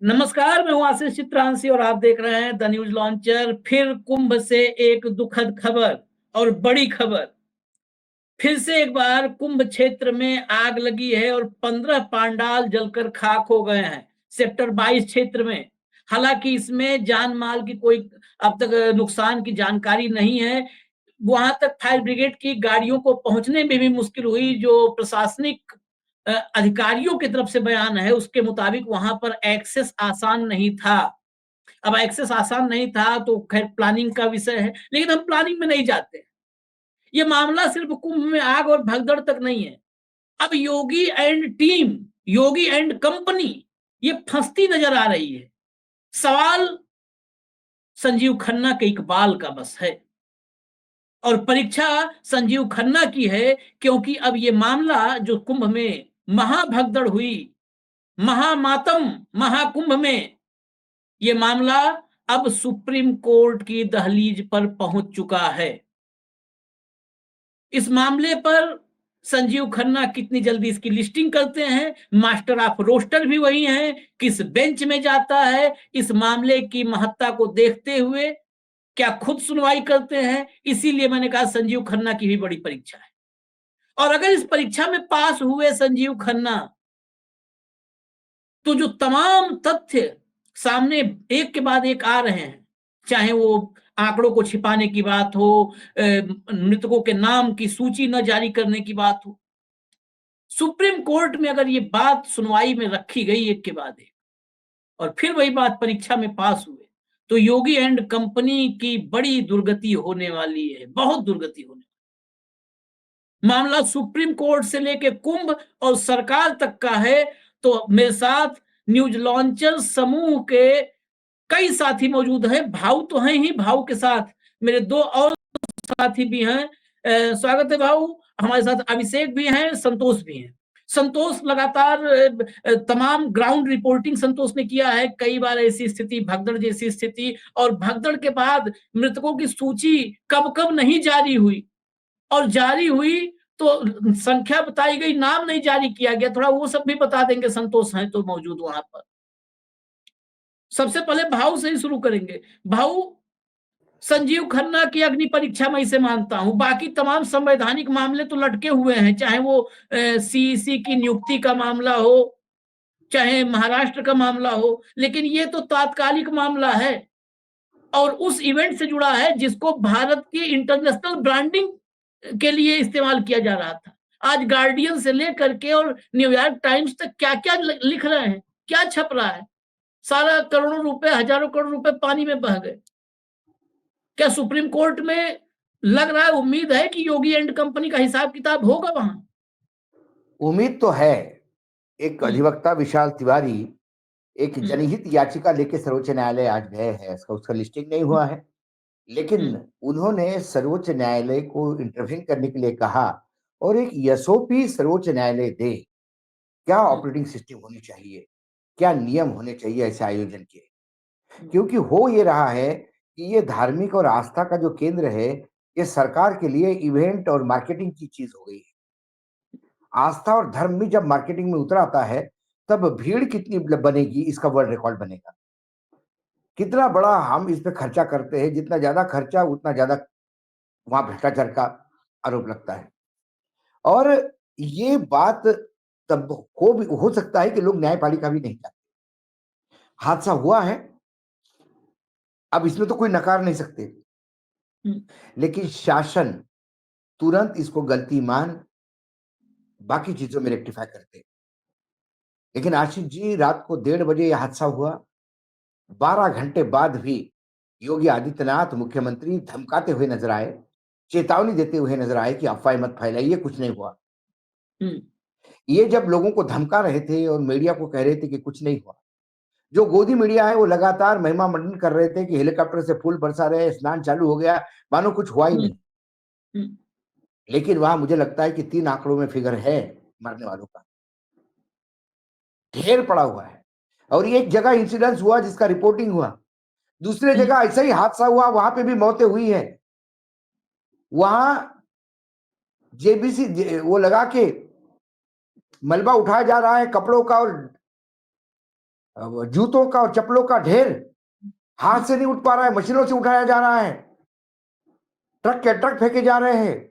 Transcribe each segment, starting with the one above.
नमस्कार, मैं हूँ आशीष चित्रांशी और आप देख रहे हैं द न्यूज लॉन्चर। फिर कुंभ से एक दुखद खबर और बड़ी खबर। फिर से एक बार कुंभ क्षेत्र में आग लगी है और 15 पांडाल जलकर खाक हो गए हैं सेक्टर 22 क्षेत्र में। हालांकि इसमें जान माल की कोई अब तक नुकसान की जानकारी नहीं है। वहां तक फायर ब्रिगेड की गाड़ियों को पहुंचने में भी मुश्किल हुई। जो प्रशासनिक अधिकारियों की तरफ से बयान है उसके मुताबिक वहां पर एक्सेस आसान नहीं था। अब एक्सेस आसान नहीं था तो खैर प्लानिंग का विषय है, लेकिन हम प्लानिंग में नहीं जाते। ये मामला सिर्फ कुंभ में आग और भगदड़ तक नहीं है। अब Yogi and team, Yogi and company ये फंसती नजर आ रही है। सवाल संजीव खन्ना के इकबाल का बस है और परीक्षा संजीव खन्ना की है, क्योंकि अब ये मामला जो कुंभ में महाभगदड़ हुई, महामातम, महाकुंभ में, ये मामला अब सुप्रीम कोर्ट की दहलीज पर पहुंच चुका है। इस मामले पर संजीव खन्ना कितनी जल्दी इसकी लिस्टिंग करते हैं, मास्टर ऑफ रोस्टर भी वही हैं, किस बेंच में जाता है, इस मामले की महत्ता को देखते हुए क्या खुद सुनवाई करते हैं। इसीलिए मैंने कहा संजीव खन्ना की भी बड़ी परीक्षा है। और अगर इस परीक्षा में पास हुए संजीव खन्ना, तो जो तमाम तथ्य सामने एक के बाद एक आ रहे हैं, चाहे वो आंकड़ों को छिपाने की बात हो, मृतकों के नाम की सूची न जारी करने की बात हो, सुप्रीम कोर्ट में अगर ये बात सुनवाई में रखी गई एक के बाद एक, और फिर वही बात परीक्षा में पास हुए, तो योगी एंड कंपनी की बड़ी दुर्गति होने वाली है, बहुत दुर्गति होने वाली। मामला सुप्रीम कोर्ट से लेके कुंभ और सरकार तक का है। तो मेरे साथ न्यूज लॉन्चर समूह के कई साथी मौजूद हैं। भाऊ तो हैं ही, भाऊ के साथ मेरे दो और साथी भी हैं। स्वागत है भाऊ। हमारे साथ अभिषेक भी हैं, संतोष भी हैं। संतोष लगातार तमाम ग्राउंड रिपोर्टिंग संतोष ने किया है। कई बार ऐसी स्थिति, भगदड़ जैसी स्थिति, और भगदड़ के बाद मृतकों की सूची कब कब नहीं जारी हुई, और जारी हुई तो संख्या बताई गई, नाम नहीं जारी किया गया। थोड़ा वो सब भी बता देंगे, संतोष हैं तो मौजूद वहां पर। सबसे पहले भाऊ से ही शुरू करेंगे। भाऊ, संजीव खन्ना की अग्नि परीक्षा मैं इसे मानता हूं, बाकी तमाम संवैधानिक मामले तो लटके हुए हैं, चाहे वो सीईसी की नियुक्ति का मामला हो, चाहे महाराष्ट्र का मामला हो, लेकिन ये तो तात्कालिक मामला है और उस इवेंट से जुड़ा है जिसको भारत की इंटरनेशनल ब्रांडिंग के लिए इस्तेमाल किया जा रहा था। आज गार्डियन से लेकर के और न्यूयॉर्क टाइम्स तक क्या क्या लिख रहे हैं, क्या छप रहा है। सारा करोड़ों रुपए, हजारों करोड़ रुपए पानी में बह गए। क्या सुप्रीम कोर्ट में लग रहा है, उम्मीद है कि योगी एंड कंपनी का हिसाब किताब होगा वहां? उम्मीद तो है। एक अधिवक्ता विशाल तिवारी एक जनहित याचिका लेके सर्वोच्च न्यायालय आज गए हैं। उसका लिस्टिंग नहीं हुआ है, लेकिन उन्होंने सर्वोच्च न्यायालय को इंटरव्यू करने के लिए कहा और एक एसओपी सर्वोच्च न्यायालय दे। क्या ऑपरेटिंग सिस्टम होनी चाहिए, क्या नियम होने चाहिए ऐसे आयोजन के, क्योंकि हो ये रहा है कि ये धार्मिक और आस्था का जो केंद्र है, ये सरकार के लिए इवेंट और मार्केटिंग की चीज हो गई है। आस्था और धर्म भी जब मार्केटिंग में उतर आता है, तब भीड़ कितनी बनेगी इसका वर्ल्ड रिकॉर्ड बनेगा। कितना बड़ा हम इस पे खर्चा करते हैं, जितना ज्यादा खर्चा उतना ज्यादा वहां भ्रष्टाचार का आरोप लगता है। और ये बात तब हो सकता है कि लोग न्यायपालिका भी नहीं चाहते। हादसा हुआ है, अब इसमें तो कोई नकार नहीं सकते, लेकिन शासन तुरंत इसको गलती मान बाकी चीजों में रेक्टिफाई करते। लेकिन आशीष जी, रात को 1:30 बजे यह हादसा हुआ। 12 घंटे बाद भी योगी आदित्यनाथ मुख्यमंत्री धमकाते हुए नजर आए, चेतावनी देते हुए नजर आए कि अफवाह मत फैलाइए, कुछ नहीं हुआ। ये जब लोगों को धमका रहे थे और मीडिया को कह रहे थे कि कुछ नहीं हुआ, जो गोदी मीडिया है वो लगातार महिमा मंडन कर रहे थे कि हेलीकॉप्टर से फूल बरसा रहे, स्नान चालू हो गया, मानो कुछ हुआ ही नहीं। लेकिन वहां मुझे लगता है कि 3 आंकड़ों में फिगर है मरने वालों का, ढेर पड़ा हुआ है। और एक जगह इंसिडेंस हुआ जिसका रिपोर्टिंग हुआ, दूसरे जगह ऐसा ही हादसा हुआ, वहां पे भी मौतें हुई है। वहां जेबीसी वो लगा के मलबा उठाया जा रहा है कपड़ों का, और जूतों का और चप्पलों का ढेर हाथ से नहीं उठ पा रहा है, मशीनों से उठाया जा रहा है, ट्रक के ट्रक फेंके जा रहे हैं।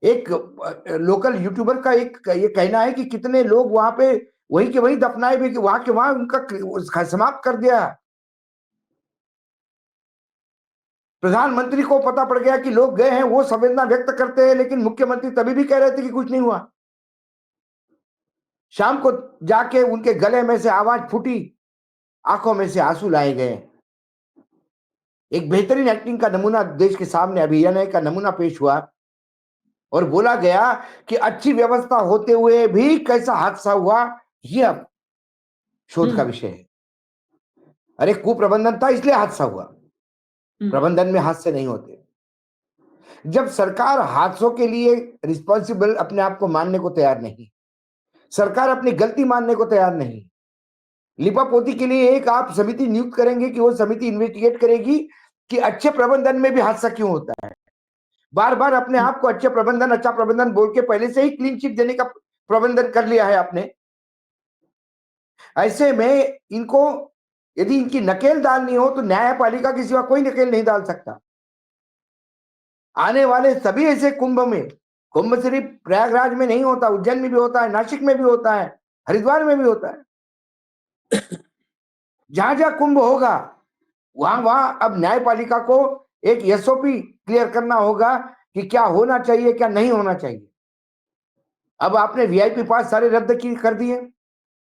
एक लोकल यूट्यूबर का एक ये कहना है कि कितने लोग वहां पे वही के वही दफनाए हुए, कि वहां के वहां उनका समाप्त कर दिया। प्रधानमंत्री को पता पड़ गया कि लोग गए हैं, वो संवेदना व्यक्त करते हैं, लेकिन मुख्यमंत्री तभी भी कह रहे थे कि कुछ नहीं हुआ। शाम को जाके उनके गले में से आवाज फूटी, आंखों में से आंसू लाए गए। एक बेहतरीन एक्टिंग का नमूना देश के सामने, अभिनय का नमूना पेश हुआ और बोला गया कि अच्छी व्यवस्था होते हुए भी कैसा हादसा हुआ, यह अब शोध का विषय है। अरे कुप्रबंधन था इसलिए हादसा हुआ, प्रबंधन में हादसे नहीं होते। जब सरकार हादसों के लिए रिस्पॉन्सिबल अपने आप को मानने को तैयार नहीं, सरकार अपनी गलती मानने को तैयार नहीं, लिपापोती के लिए एक आप समिति नियुक्त करेंगे कि वो समिति इन्वेस्टिगेट करेगी कि अच्छे प्रबंधन में भी हादसा क्यों होता है। बार बार अपने आप को अच्छे प्रबंधन, अच्छा प्रबंधन बोल के पहले से ही क्लीन चिट देने का प्रबंधन कर लिया है आपने। ऐसे में इनको यदि इनकी नकेल डालनी हो तो न्यायपालिका के सिवा कोई नकेल नहीं डाल सकता। आने वाले सभी ऐसे कुंभ में, कुंभ सिर्फ प्रयागराज में नहीं होता, उज्जैन में भी होता है, नासिक में भी होता है, हरिद्वार में भी होता है। जहां जहां कुंभ होगा वहां वहां अब न्यायपालिका को एक एसओपी क्लियर करना होगा कि क्या होना चाहिए, क्या नहीं होना चाहिए। अब आपने वीआईपी पास सारे रद्द कर दिए,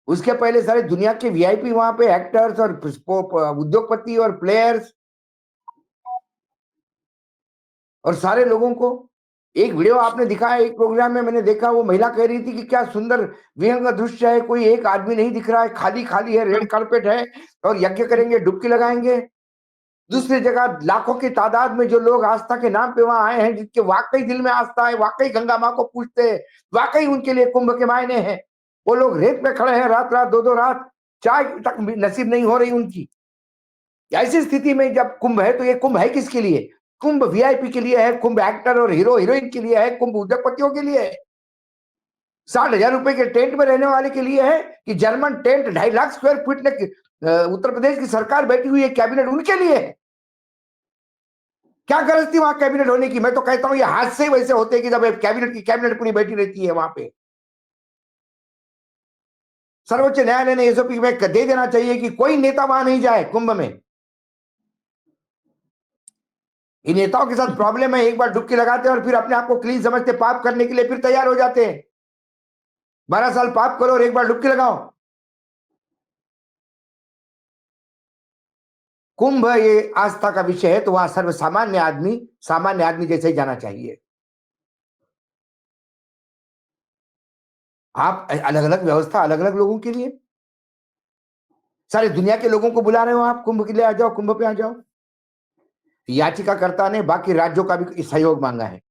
उसके पहले सारे दुनिया के वीआईपी वहां पे एक्टर्स और उद्योगपति और प्लेयर्स और सारे लोगों को, एक वीडियो आपने दिखाया, एक प्रोग्राम में मैंने देखा, वो महिला कह रही थी कि क्या सुंदर विहंग दृश्य है, कोई एक आदमी नहीं दिख रहा है, खाली खाली है, रेड कार्पेट है और यज्ञ करेंगे, डुबकी लगाएंगे। दूसरी जगह लाखों की तादाद में जो लोग आस्था के नाम पे वहां आए हैं, जिनके वाकई दिल में आस्था है, वाकई गंगा माँ को पूजते हैं, वाकई उनके लिए कुंभ के मायने हैं, वो लोग रेत में खड़े हैं रात रात, दो दो रात, चाय तक नसीब नहीं हो रही उनकी। ऐसी स्थिति में जब कुंभ है तो ये कुंभ है किसके लिए? कुंभ वीआईपी के लिए है, कुंभ एक्टर और हीरो हीरोइन के लिए है, कुंभ उद्योगपतियों के लिए है, 60,000 रुपए के टेंट में रहने वाले के लिए है, कि German tent 2.5 lakh square feet में उत्तर प्रदेश की सरकार बैठी हुई है, कैबिनेट उनके लिए है। क्या गरज थी वहां कैबिनेट होने की? मैं तो कहता हूं ये हादसे ही वैसे होते हैं कि जब कैबिनेट पूरी बैठी रहती है वहां पे। सर्वोच्च न्यायालय ने एसओपी में दे देना चाहिए कि कोई नेता वहां नहीं जाए कुंभ में। इन नेताओं के साथ प्रॉब्लम है, एक बार डुबकी लगाते हैं और फिर अपने आप को क्लीन समझते, पाप करने के लिए फिर तैयार हो जाते हैं। 12 साल पाप करो और एक बार डुबकी लगाओ। कुंभ ये आस्था का विषय है तो वहां सर्व सामान्य आदमी जैसे ही जाना चाहिए। आप अलग अलग व्यवस्था, अलग अलग लोगों के लिए, सारी दुनिया के लोगों को बुला रहे हो आप, कुंभ के लिए आ जाओ, कुंभ पे आ जाओ। याचिकाकर्ता ने बाकी राज्यों का भी सहयोग मांगा है,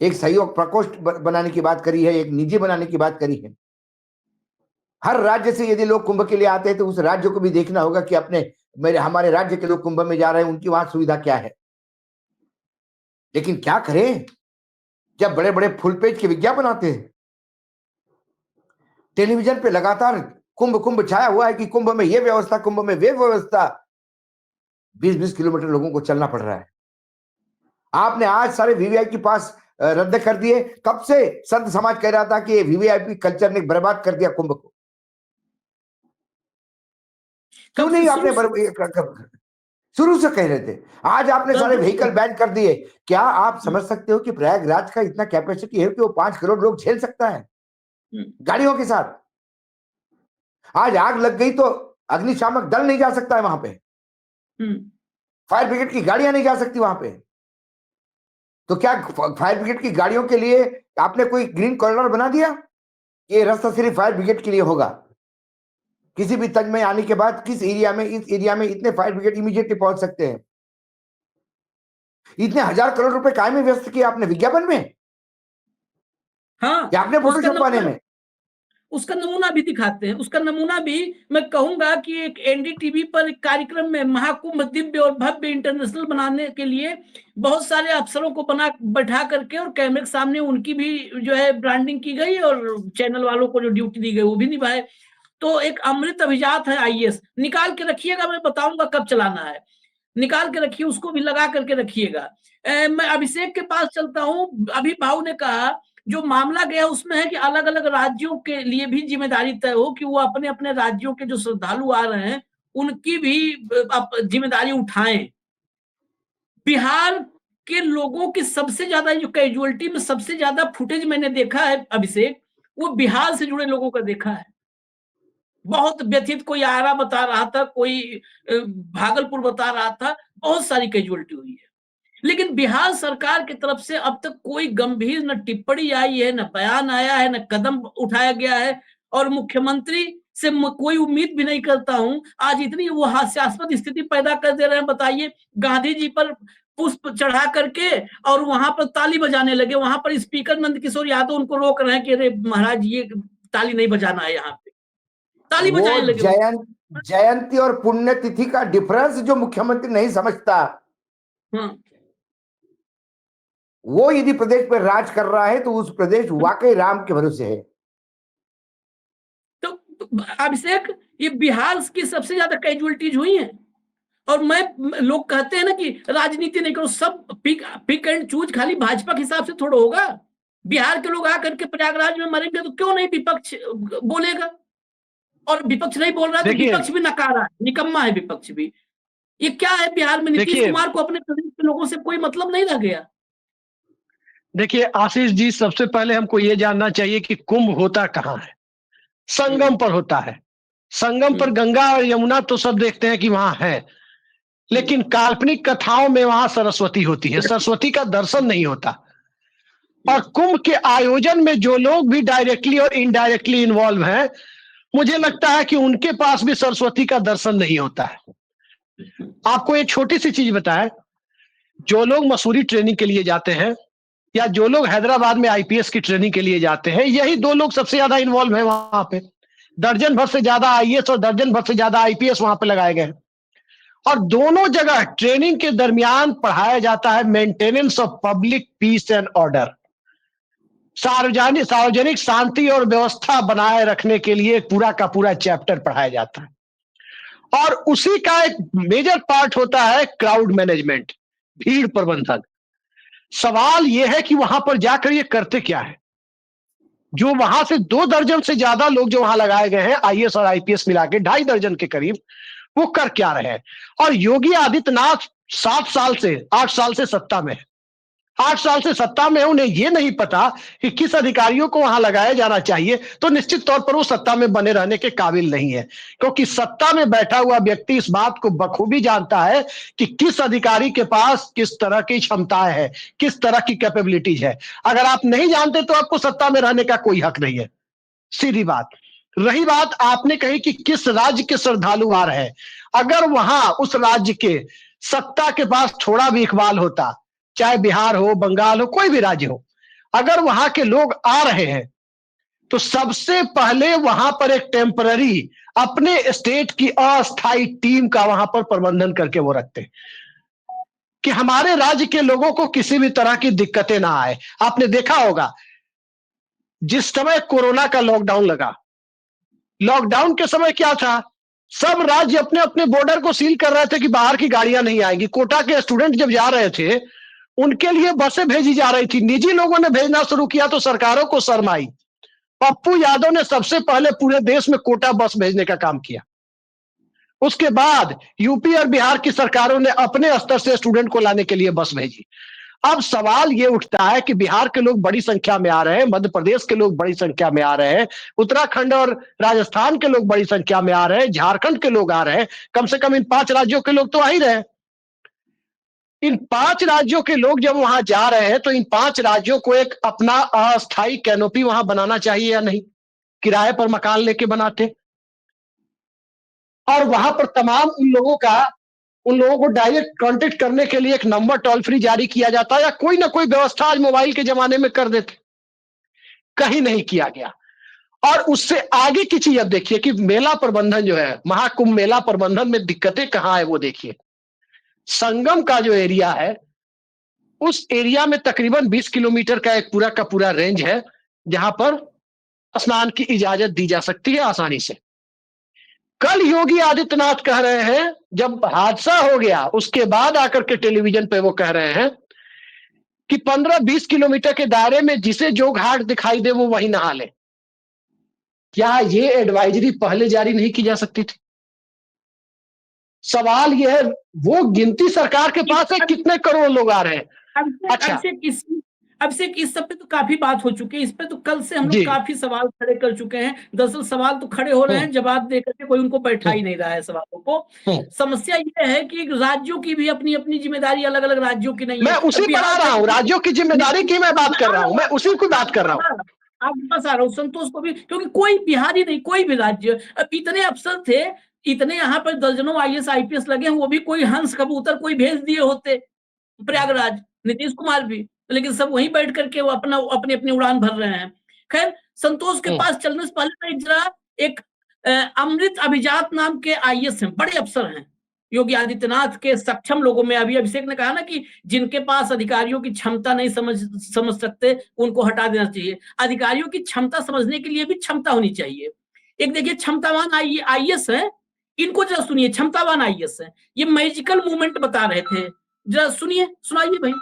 एक सहयोग प्रकोष्ठ बनाने की बात करी है, एक निधि बनाने की बात करी है। हर राज्य से यदि लोग कुंभ के लिए आते हैं तो उस राज्य को भी देखना होगा कि हमारे राज्य के लोग कुंभ में जा रहे हैं, उनकी वहां सुविधा क्या है। लेकिन क्या करें, जब बड़े बड़े फुल पेज के विज्ञापन आते हैं, टेलीविजन पे लगातार कुंभ कुंभ छाया हुआ है कि कुंभ में ये व्यवस्था, कुंभ में वे व्यवस्था, 20-20 किलोमीटर लोगों को चलना पड़ रहा है। आपने आज सारे वीवीआईपी पास रद्द कर दिए। कब से संत समाज कह रहा था कि वीवीआईपी कल्चर ने बर्बाद कर दिया कुंभ को? क्यों नहीं आपने शुरू से कह रहे थे। आज आपने सारे व्हीकल बैन कर दिए। क्या आप समझ सकते हो कि प्रयागराज का इतना कैपेसिटी है कि वो 5 करोड़ लोग झेल सकता है गाड़ियों के साथ? आज आग लग गई तो अग्निशामक दल नहीं जा सकता है वहां पे, फायर ब्रिगेड की गाड़ियां नहीं जा सकती वहां पे। तो क्या फायर ब्रिगेड की गाड़ियों के लिए आपने कोई ग्रीन कॉरिडोर बना दिया? ये रास्ता सिर्फ फायर ब्रिगेड के लिए होगा। किसी भी तंज में आने के बाद इस एरिया में इतने फायर ब्रिगेड इमीडिएटली पहुंच सकते हैं। इतने 1000 करोड़ रुपए काहे में व्यस्त किए आपने? विज्ञापन में? हाँ, या आपने फोटो छपवाने में? उसका नमूना भी दिखाते हैं। उसका नमूना भी मैं कहूंगा कि एक एनडीटीवी पर एक कार्यक्रम में महाकुंभ दिव्य और भव्य इंटरनेशनल बनाने के लिए बहुत सारे अफसरों को बैठा करके और कैमरे के सामने उनकी भी जो है ब्रांडिंग की गई और चैनल वालों को जो ड्यूटी दी गई वो भी निभाए। तो एक अमृत अभिजात है आईएएस, निकाल के रखिएगा, मैं बताऊंगा कब चलाना है, निकाल के रखिए, उसको भी लगा करके रखिएगा। मैं अभिषेक के पास चलता हूं। अभी भाऊ ने कहा जो मामला गया उसमें है कि अलग अलग राज्यों के लिए भी जिम्मेदारी तय हो कि वो अपने अपने राज्यों के जो श्रद्धालु आ रहे हैं उनकी भी जिम्मेदारी उठाएं। बिहार के लोगों की सबसे ज्यादा जो कैजुअलिटी में सबसे ज्यादा फुटेज मैंने देखा है अभिषेक, वो बिहार से जुड़े लोगों का देखा है। बहुत व्यथित, कोई आरा बता रहा था, कोई भागलपुर बता रहा था, बहुत सारी कैजुअलिटी हुई है। लेकिन बिहार सरकार की तरफ से अब तक कोई गंभीर न टिप्पणी आई है, न बयान आया है, न कदम उठाया गया है, और मुख्यमंत्री से कोई उम्मीद भी नहीं करता हूं। आज इतनी वो हास्यास्पद स्थिति पैदा कर दे रहे हैं, बताइए, गांधी जी पर पुष्प चढ़ा करके और वहां पर ताली बजाने लगे, वहां पर स्पीकर नंदकिशोर यादव उनको रोक रहे हैं कि अरे महाराज ये ताली नहीं बजाना है, यहाँ पे ताली वो बजाने लगे। जयंती और पुण्यतिथि का डिफरेंस जो मुख्यमंत्री नहीं समझता, वो यदि प्रदेश पर राज कर रहा है तो उस प्रदेश वाकई राम के भरोसे है। तो अभिषेक, ये बिहार की सबसे ज्यादा कैजुअलिटीज हुई हैं। और लोग कहते हैं ना कि राजनीति नहीं करो, सब पिक एंड चूज खाली भाजपा के हिसाब से थोड़ा होगा। बिहार के लोग आकर के प्रयागराज में मरेंगे तो क्यों नहीं विपक्ष बोलेगा? और विपक्ष नहीं बोल रहा है तो विपक्ष भी नकारा है, निकम्मा है विपक्ष भी। ये क्या है बिहार में? नीतीश कुमार को अपने प्रदेश के लोगों से कोई मतलब नहीं रह गया। देखिए आशीष जी, सबसे पहले हमको ये जानना चाहिए कि कुंभ होता कहाँ है। संगम पर होता है। संगम पर गंगा और यमुना तो सब देखते हैं कि वहां है, लेकिन काल्पनिक कथाओं में वहां सरस्वती होती है, सरस्वती का दर्शन नहीं होता। और कुंभ के आयोजन में जो लोग भी डायरेक्टली और इनडायरेक्टली इन्वॉल्व हैं, मुझे लगता है कि उनके पास भी सरस्वती का दर्शन नहीं होता है। आपको एक छोटी सी चीज बताएं, जो लोग मसूरी ट्रेनिंग के लिए जाते हैं या जो लोग हैदराबाद में आईपीएस की ट्रेनिंग के लिए जाते हैं, यही दो लोग सबसे ज्यादा इन्वॉल्व है वहां पे। दर्जन भर से ज्यादा आईएएस और दर्जन भर से ज्यादा आईपीएस वहां पे लगाए गए। और दोनों जगह ट्रेनिंग के दरमियान पढ़ाया जाता है maintenance of public piece and order, सार्वजनिक शांति और व्यवस्था बनाए रखने के लिए पूरा का पूरा चैप्टर पढ़ाया जाता है। और उसी का एक मेजर पार्ट होता है क्राउड मैनेजमेंट, भीड़ प्रबंधन। सवाल यह है कि वहां पर जाकर ये करते क्या है? जो वहां से 2 दर्जन से ज्यादा लोग जो वहां लगाए गए हैं, आईएएस और आईपीएस मिला के 2.5 दर्जन के करीब, वो कर क्या रहे हैं? और योगी आदित्यनाथ 7 साल से 8 साल से सत्ता में है। 8 साल से सत्ता में उन्हें यह नहीं पता कि किस अधिकारियों को वहां लगाया जाना चाहिए, तो निश्चित तौर पर वो सत्ता में बने रहने के काबिल नहीं है। क्योंकि सत्ता में बैठा हुआ व्यक्ति इस बात को बखूबी जानता है कि किस अधिकारी के पास किस तरह की क्षमताएं हैं, किस तरह की कैपेबिलिटीज है। अगर आप नहीं जानते तो आपको सत्ता में रहने का कोई हक नहीं है, सीधी बात। रही बात आपने कही कि किस राज्य के श्रद्धालु आ रहे हैं, अगर वहां उस राज्य के सत्ता के पास थोड़ा भी इकबाल होता, चाहे बिहार हो, बंगाल हो, कोई भी राज्य हो, अगर वहां के लोग आ रहे हैं तो सबसे पहले वहां पर एक टेम्पररी अपने स्टेट की अस्थायी टीम का वहां पर प्रबंधन करके वो रखते कि हमारे राज्य के लोगों को किसी भी तरह की दिक्कतें ना आए। आपने देखा होगा जिस समय कोरोना का लॉकडाउन लगा, लॉकडाउन के समय क्या था, सब राज्य अपने अपने बॉर्डर को सील कर रहे थे कि बाहर की गाड़ियां नहीं आएंगी। कोटा के स्टूडेंट जब जा रहे थे उनके लिए बसें भेजी जा रही थी, निजी लोगों ने भेजना शुरू किया तो सरकारों को शर्म आई। पप्पू यादव ने सबसे पहले पूरे देश में कोटा बस भेजने का काम किया। उसके बाद यूपी और बिहार की सरकारों ने अपने स्तर से स्टूडेंट को लाने के लिए बस भेजी। अब सवाल ये उठता है कि बिहार के लोग बड़ी संख्या में आ रहे हैं, मध्य प्रदेश के लोग बड़ी संख्या में आ रहे हैं, उत्तराखंड और राजस्थान के लोग बड़ी संख्या में आ रहे हैं, झारखंड के लोग आ रहे हैं, कम से कम इन 5 राज्यों के लोग तो आ ही रहे हैं। इन 5 राज्यों के लोग जब वहां जा रहे हैं तो इन 5 राज्यों को एक अपना अस्थायी कैनोपी वहां बनाना चाहिए या नहीं? किराए पर मकान लेके बनाते और वहां पर तमाम उन लोगों को डायरेक्ट कांटेक्ट करने के लिए एक नंबर टोल फ्री जारी किया जाता या कोई ना कोई व्यवस्था आज मोबाइल के जमाने में कर देते। कहीं नहीं किया गया। और उससे आगे की चीज अब देखिए कि मेला प्रबंधन जो है, महाकुंभ मेला प्रबंधन में दिक्कतें कहां है वो देखिए। संगम का जो एरिया है उस एरिया में तकरीबन 20 किलोमीटर का एक पूरा का पूरा रेंज है जहां पर स्नान की इजाजत दी जा सकती है आसानी से। कल योगी आदित्यनाथ कह रहे हैं, जब हादसा हो गया उसके बाद आकर के टेलीविजन पे वो कह रहे हैं कि 15-20 किलोमीटर के दायरे में जिसे जो घाट दिखाई दे वो वही नहा ले। क्या ये एडवाइजरी पहले जारी नहीं की जा सकती थी? सवाल यह है, वो गिनती सरकार के पास है कितने करोड़ लोग आ रहे हैं। अच्छा, अभिषेक इस सब पे तो काफी बात हो चुकी है, इस पे तो कल से हम जी। लोग काफी सवाल खड़े कर चुके हैं। दरअसल सवाल तो खड़े हो रहे हैं, जवाब देकर के कोई उनको बैठा ही नहीं रहा है सवालों को। समस्या यह है कि राज्यों की भी अपनी अपनी जिम्मेदारी अलग अलग राज्यों की नहीं है। मैं उसी पर आ रहा हूँ, राज्यों की जिम्मेदारी की मैं बात कर रहा हूँ, मैं उसी की बात कर रहा हूँ। आप बस आ रहा हूँ संतोष को भी, क्योंकि कोई बिहारी नहीं, कोई भी राज्य, अब इतने अफसर थे, इतने यहाँ पर दर्जनों IAS IPS लगे हैं, वो भी कोई हंस कबूतर कोई भेज दिए होते प्रयागराज, नीतीश कुमार भी, लेकिन सब वहीं बैठ करके वो अपना अपनी अपनी उड़ान भर रहे हैं। खैर, संतोष के पास चलने से पहले एक अमृत अभिजात नाम के IAS हैं, बड़े अफसर हैं योगी आदित्यनाथ के सक्षम लोगों में। अभी अभिषेक ने कहा ना कि जिनके पास अधिकारियों की क्षमता नहीं समझ सकते उनको हटा देना चाहिए। अधिकारियों की क्षमता समझने के लिए भी क्षमता होनी चाहिए। एक देखिए क्षमतावान IAS है, इनको जरा सुनिए, क्षमतावान IAS है, ये मैजिकल मूवमेंट बता रहे थे, जरा सुनाइए भाई।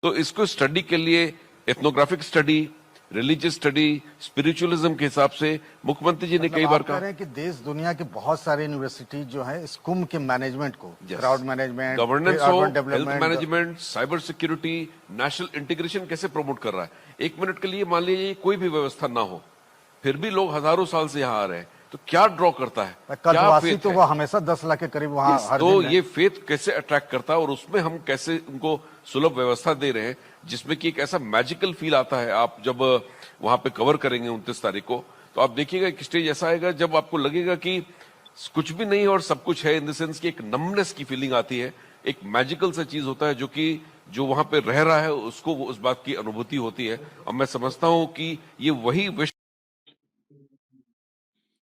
तो इसको स्टडी के लिए ethnographic study, religious study, spiritualism के हिसाब से मुख्यमंत्री जी ने कई बार कहा कि देश दुनिया के बहुत सारे यूनिवर्सिटी जो है इस कुंभ के मैनेजमेंट को, क्राउड मैनेजमेंट, गवर्नेंस हो, health management, cyber security, national integration कैसे प्रमोट कर रहा है। एक मिनट के लिए मान लीजिए कोई भी व्यवस्था ना हो, फिर भी लोग हजारों साल से यहाँ आ रहे हैं, तो क्या ड्रॉ करता है, क्या फेथ तो वो हमेशा 10 लाख के करीब वहाँ हर तो दिन ये फेथ कैसे अट्रैक्ट करता है, और उसमें हम कैसे उनको सुलभ व्यवस्था दे रहे हैं जिसमें कि एक ऐसा मैजिकल फील आता है। आप जब वहां पे कवर करेंगे 29 तारीख को, तो आप देखिएगा एक स्टेज ऐसा आएगा जब आपको लगेगा कि कुछ भी नहीं और सब कुछ है, इन द सेंस की एक नमनेस की फीलिंग आती है, एक मैजिकल सा चीज होता है जो कि जो वहां पे रह रहा है उसको उस बात की अनुभूति होती है। और मैं समझता हूं कि ये वही विश्व।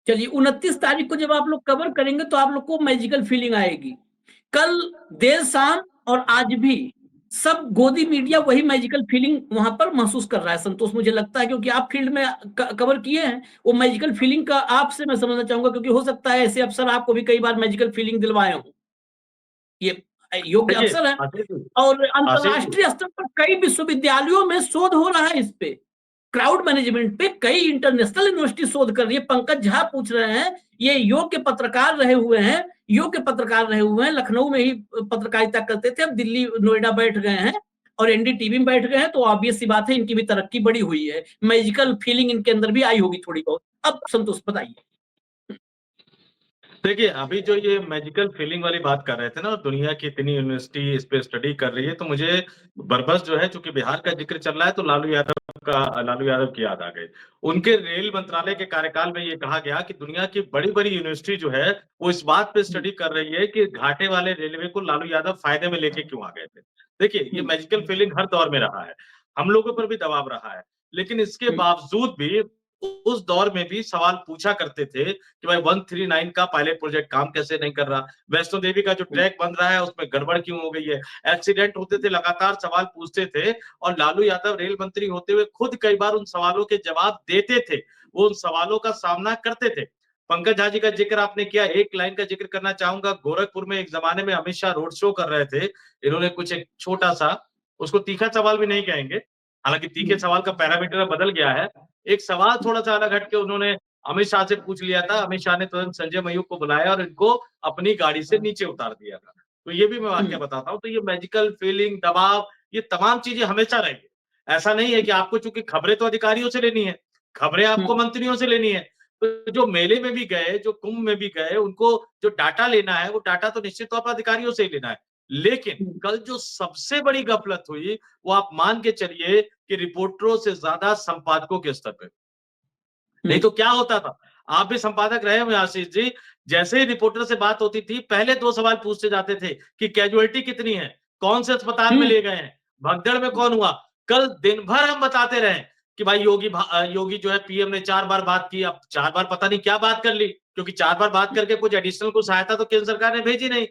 चलिए 29 तारीख को जब आप लोग कवर करेंगे तो आप लोग को मैजिकल फीलिंग आएगी। कल देर शाम और आज भी सब गोदी मीडिया वही मैजिकल फीलिंग वहां पर महसूस कर रहा है संतोष, मुझे लगता है, क्योंकि आप फील्ड में कवर किए हैं। वो मैजिकल फीलिंग का आपसे मैं समझना चाहूंगा, क्योंकि हो सकता है ऐसे अफसर आपको भी कई बार मैजिकल फीलिंग दिलवाए हों। ये योग्य अफसर है, और अंतरराष्ट्रीय स्तर पर कई विश्वविद्यालयों में शोध हो रहा है इस पे, क्राउड मैनेजमेंट पे कई इंटरनेशनल यूनिवर्सिटी शोध कर रही है। पंकज झा पूछ रहे हैं, ये योग्य पत्रकार रहे हुए हैं, लखनऊ में ही पत्रकारिता करते थे, अब दिल्ली नोएडा बैठ गए हैं और NDTV में बैठ गए हैं, तो ऑब्वियस सी बात है इनकी भी तरक्की बड़ी हुई है, मैजिकल फीलिंग इनके अंदर भी आई होगी थोड़ी बहुत। अब संतोष बताइए। देखिए, अभी जो ये मैजिकल फीलिंग वाली बात कर रहे थे ना, दुनिया की इतनी यूनिवर्सिटी इस पे स्टडी कर रही है, तो मुझे बरबस जो है, चूंकि बिहार का जिक्र चल रहा है, तो लालू यादव की याद आ गई। उनके रेल मंत्रालय के कार्यकाल में ये कहा गया कि दुनिया की बड़ी-बड़ी यूनिवर्सिटी जो है, वो इस बात पे स्टडी कर रही है कि घाटे वाले रेलवे को लालू यादव फायदे में लेके क्यों आ गए थे। देखिए, ये मैजिकल फीलिंग हर दौर में रहा है, हम लोगों पर भी दबाव रहा है, लेकिन इसके बावजूद भी उस दौर में भी सवाल पूछा करते थे कि भाई 139 का पायलट प्रोजेक्ट काम कैसे नहीं कर रहा, वैष्णो देवी का जो ट्रैक बन रहा है उसमें गड़बड़ क्यों हो गई है, एक्सीडेंट होते थे, लगातार सवाल पूछते थे, और लालू यादव रेल मंत्री होते हुए खुद कई बार उन सवालों के जवाब देते थे, वो उन सवालों का सामना करते थे। पंकज झा जी का जिक्र आपने किया, एक लाइन का जिक्र करना चाहूंगा, गोरखपुर में एक जमाने में अमित शाह रोड शो कर रहे थे, इन्होंने कुछ एक छोटा सा, उसको तीखा सवाल भी नहीं कहेंगे, हालांकि तीखे सवाल का पैरामीटर बदल गया है, एक सवाल थोड़ा सा अलग हटके उन्होंने अमित शाह से पूछ लिया था। अमित शाह ने तुरंत संजय मयूख को बुलाया और इनको अपनी गाड़ी से नीचे उतार दिया था। तो ये भी मैं वाक्य बताता हूँ। तो ये मैजिकल फीलिंग, दबाव, ये तमाम चीजें हमेशा रहेंगी। ऐसा नहीं है कि आपको, चूंकि खबरें तो अधिकारियों से लेनी है, खबरें आपको मंत्रियों से लेनी है, तो जो मेले में भी गए, जो कुंभ में भी गए, उनको जो डाटा लेना है, वो डाटा तो निश्चित तौर पर अधिकारियों से ही लेना है। लेकिन कल जो सबसे बड़ी गफलत हुई, वो आप मान के चलिए कि रिपोर्टरों से ज्यादा संपादकों के स्तर पे। नहीं तो क्या होता था, आप भी संपादक रहे हुए आशीष जी, जैसे ही रिपोर्टर से बात होती थी, पहले 2 सवाल पूछते जाते थे कि कैजुअलिटी कितनी है, कौन से अस्पताल में ले गए हैं, भगदड़ में कौन हुआ। कल दिन भर हम बताते रहे कि भाई योगी जो है, PM ने 4 बार बात की, अब 4 बार पता नहीं क्या बात कर ली, क्योंकि 4 बार बात करके कुछ एडिशनल को सहायता तो केंद्र सरकार ने भेजी नहीं।